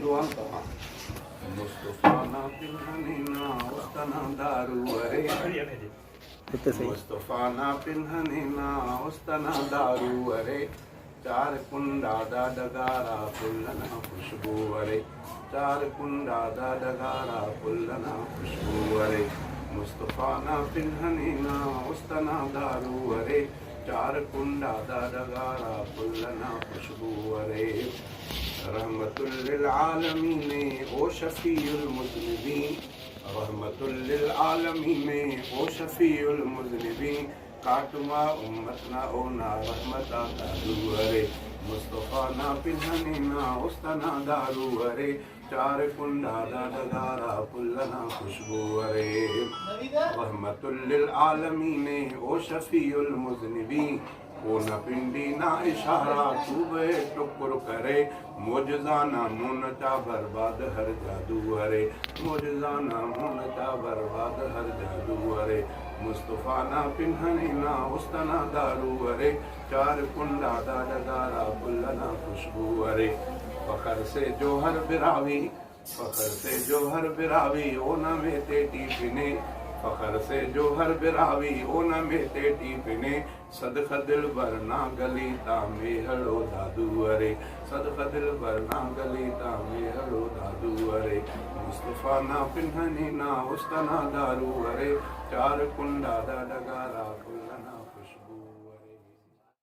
दुआ कमा मुस्तफा ना पिन्हनी ना उस्तना दारू अरे मुस्तफा ना पिन्हनी ना उस्तना दारू अरे चार कुंडा दा डगारा पुल्लना खुशबू अरे चार कुंडा दा डगारा पुल्लना खुशबू अरे मुस्तफा ना पिन्हनी ना उस्तना दारू अरे चार कुंडा दा डगारा पुल्लना खुशबू अरे रहमतुल लिल आलमीन ओ शफीउल मुज़निबीन रहमतुल लिल आलमीन ओ शफीउल मुज़निबीन काटुमा उम्मत ना ओ ना रहमता दारू अरे मुस्तफा ना पिन्हनी ना उस्तना दारू अरे चार कुंडा दा डगारा पुल्लना खुशबू अरे रहमतुल लिल आलमीन ओ शफीउल मुज़निबीन वो न पिंडी ना इशारा चूबे टुकुर करे मोजजाना मुनचा बर्बाद हर जादू अरे मोजजाना मुनचा बर्बाद हर जादू अरे मुस्तफा ना पिन्हनी ना उस्तना दारू अरे चार कुंडा दा डगारा पुल्लना खुशबू अरे फखर से जो हर बिरावी फखर से जो हर बिरावी ओ न में तेटी पिने फखर से जो हर बिरावी ओ न में तेटी पिने सदका दिल बरना गली तामे हलो दादू अरे सदका दिल बरना गली तामे हलो दादू अरे मुस्तफा ना पिन्हनी ना उस्तना दारू अरे चार कुंडा दा डगारा